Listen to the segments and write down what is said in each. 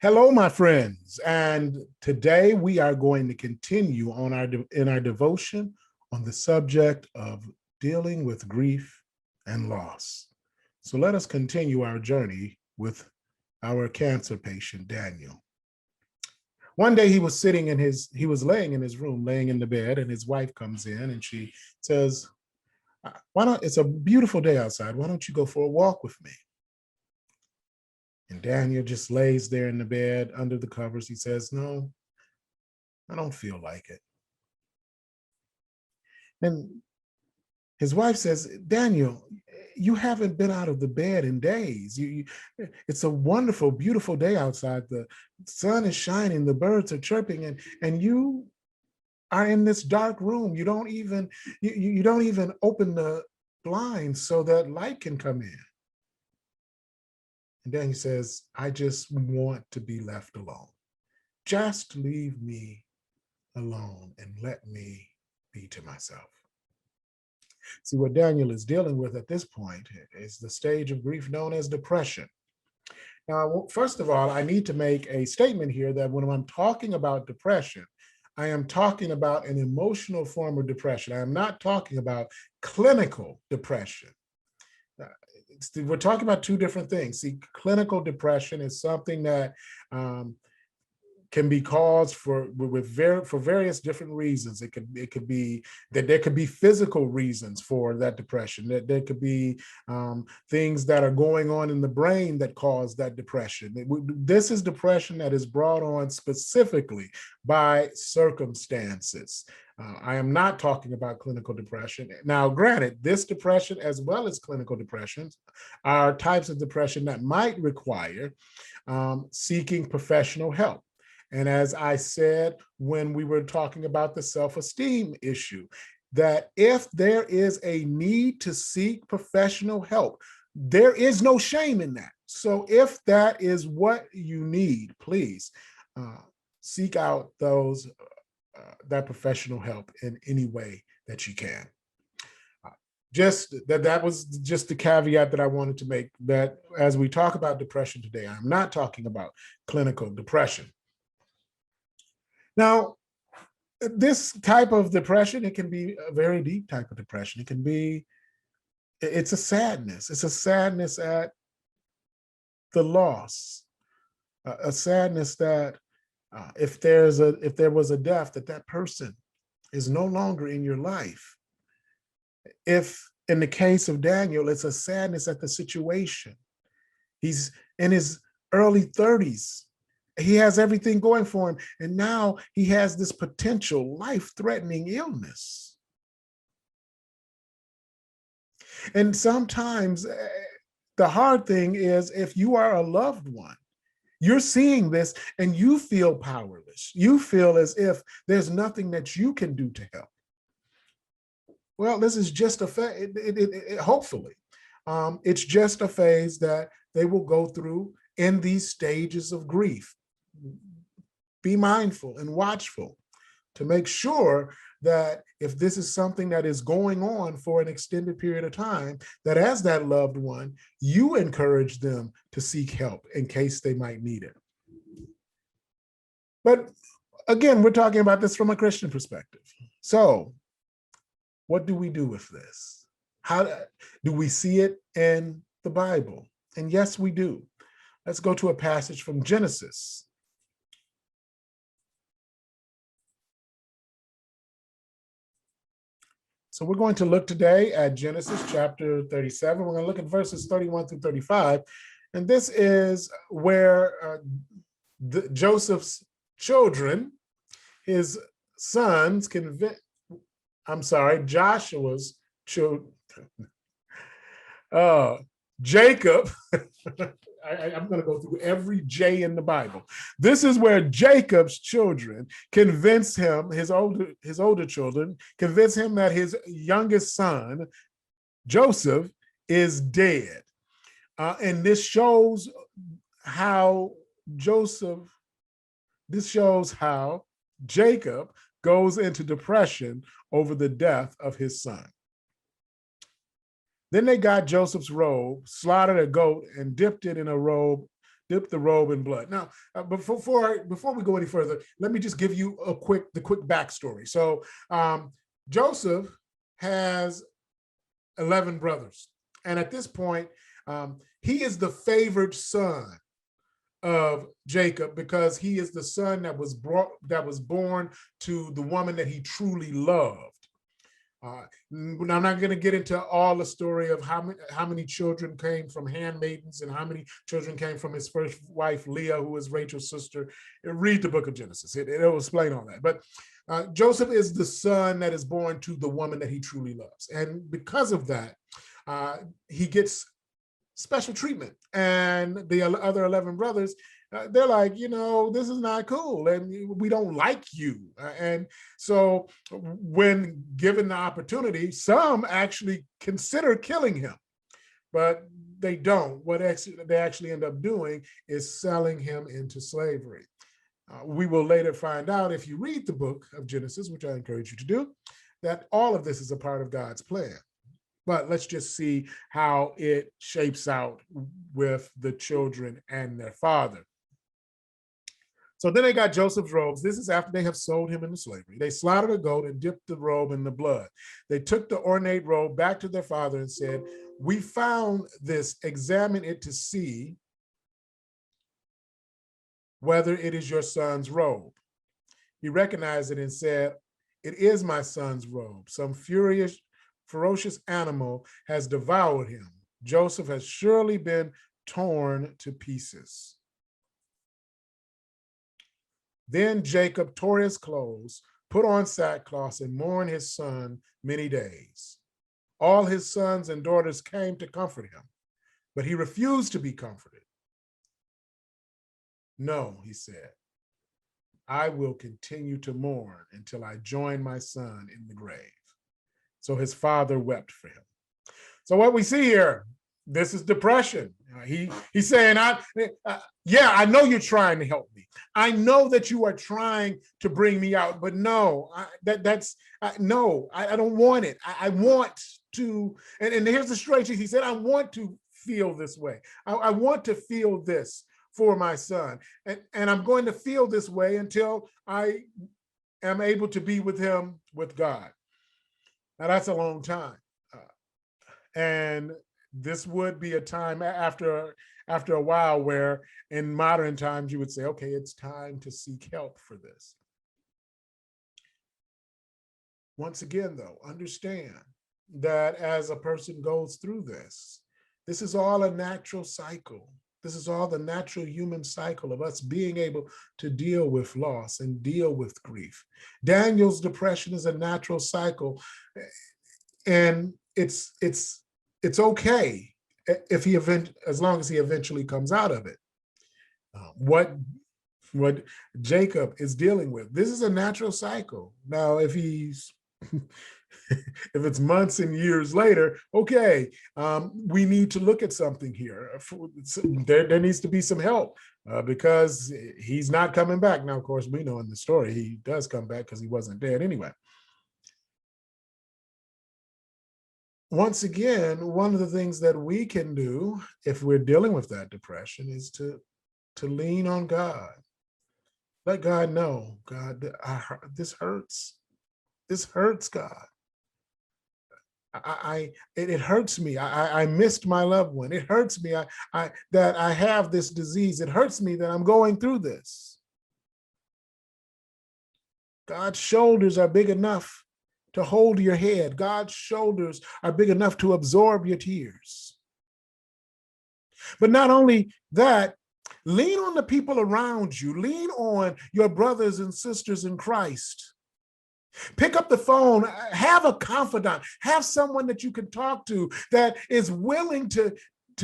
Hello, my friends, and today we are going to continue on our devotion on the subject of dealing with grief and loss. So let us continue our journey with our cancer patient, Daniel. One day he was laying in his room, laying in the bed, and his wife comes in and she says, it's a beautiful day outside. Why don't you go for a walk with me? And Daniel just lays there in the bed under the covers. He says, no, I don't feel like it. And his wife says, Daniel, you haven't been out of the bed in days. It's a wonderful, beautiful day outside. The sun is shining, the birds are chirping, and you are in this dark room. You don't even open the blinds so that light can come in. And then he says, I just want to be left alone. Just leave me alone and let me be to myself. See, what Daniel is dealing with at this point is the stage of grief known as depression. Now, first of all, I need to make a statement here that when I'm talking about depression, I am talking about an emotional form of depression. I am not talking about clinical depression. We're talking about two different things. See, clinical depression is something that can be caused for various different reasons. It could be that there could be physical reasons for that depression. That there could be things that are going on in the brain that cause that depression. This is depression that is brought on specifically by circumstances. I am not talking about clinical depression. Now, granted, this depression as well as clinical depressions are types of depression that might require seeking professional help. And as I said when we were talking about the self-esteem issue, that if there is a need to seek professional help, there is no shame in that. So if that is what you need, please seek out that professional help in any way that you can. That was just the caveat that I wanted to make, that as we talk about depression today, I'm not talking about clinical depression. Now, this type of depression, it can be a very deep type of depression. It's a sadness. It's a sadness at the loss, a sadness that if there was a death, that person is no longer in your life. If in the case of Daniel, it's a sadness at the situation. He's in his early 30s. He has everything going for him. And now he has this potential life-threatening illness. And sometimes the hard thing is if you are a loved one, you're seeing this and you feel powerless. You feel as if there's nothing that you can do to help. Well, this is just a phase, hopefully. It's just a phase that they will go through in these stages of grief. Be mindful and watchful to make sure that if this is something that is going on for an extended period of time, that as that loved one, you encourage them to seek help in case they might need it. But again, we're talking about this from a Christian perspective. So what do we do with this? How do we see it in the Bible? And yes, we do. Let's go to a passage from Genesis. So we're going to look today at Genesis chapter 37. We're going to look at verses 31 through 35. And this is where Joseph's children, his sons, Joshua's children, Jacob, I'm going to go through every J in the Bible. This is where Jacob's children convince him, his older children, convince him that his youngest son, Joseph, is dead. And this shows how Jacob goes into depression over the death of his son. Then they got Joseph's robe, slaughtered a goat, and dipped it in a robe Dip the robe in blood. Now, before we go any further, let me just give you the quick backstory. So Joseph has 11 brothers. And at this point, he is the favored son of Jacob because he is the son that was born to the woman that he truly loved. I'm not going to get into all the story of how many children came from handmaidens and how many children came from his first wife, Leah, who was Rachel's sister. Read the book of Genesis. It'll explain all that. But Joseph is the son that is born to the woman that he truly loves. And because of that, he gets special treatment. And the other 11 brothers, they're like, this is not cool and we don't like you. And so when given the opportunity, some actually consider killing him, but they don't. What they actually end up doing is selling him into slavery. We will later find out, if you read the book of Genesis, which I encourage you to do, that all of this is a part of God's plan. But let's just see how it shapes out with the children and their father. So then they got Joseph's robes. This is after they have sold him into slavery. They slaughtered a goat and dipped the robe in the blood. They took the ornate robe back to their father and said, "We found this, examine it to see whether it is your son's robe." He recognized it and said, "It is my son's robe. Some ferocious animal has devoured him. Joseph has surely been torn to pieces." Then Jacob tore his clothes, put on sackcloth, and mourned his son many days. All his sons and daughters came to comfort him, but he refused to be comforted. "No," he said, "I will continue to mourn until I join my son in the grave." So his father wept for him. So what we see here, this is depression. He's saying, yeah, I know you're trying to help me. I know that you are trying to bring me out, but no, no, I don't want it. I want to, and here's the strange thing. He said, I want to feel this way. I want to feel this for my son. And I'm going to feel this way until I am able to be with him, with God. Now that's a long time. And this would be a time after a while where in modern times you would say, okay, it's time to seek help for this. Once again, though, understand that as a person goes through this is all a natural cycle. This is all the natural human cycle of us being able to deal with loss and deal with grief. Daniel's depression is a natural cycle, and it's okay if as long as he eventually comes out of it. What Jacob is dealing with, this is a natural cycle. Now, if he's if it's months and years later, okay, we need to look at something here. There needs to be some help because he's not coming back. Now, of course, we know in the story he does come back because he wasn't dead anyway. Once again, one of the things that we can do if we're dealing with that depression is to lean on God. Let God know, God, this hurts. This hurts, God. It hurts me. I missed my loved one. It hurts me that I have this disease. It hurts me that I'm going through this. God's shoulders are big enough to hold your head. God's shoulders are big enough to absorb your tears. But not only that, lean on the people around you. Lean on your brothers and sisters in Christ. Pick up the phone, have a confidant, have someone that you can talk to that is willing to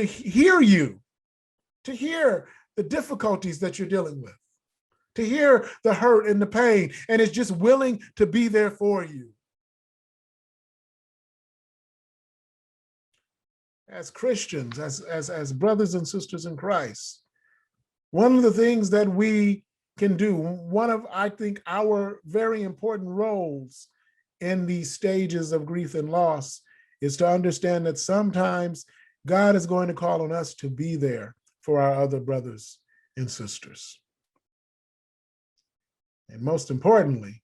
hear you, to hear the difficulties that you're dealing with, to hear the hurt and the pain, and is just willing to be there for you. As Christians, as brothers and sisters in Christ, one of the things that we can do, one of, I think, our very important roles in these stages of grief and loss is to understand that sometimes God is going to call on us to be there for our other brothers and sisters. And most importantly,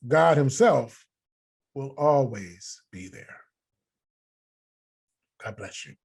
God himself will always be there. God bless you.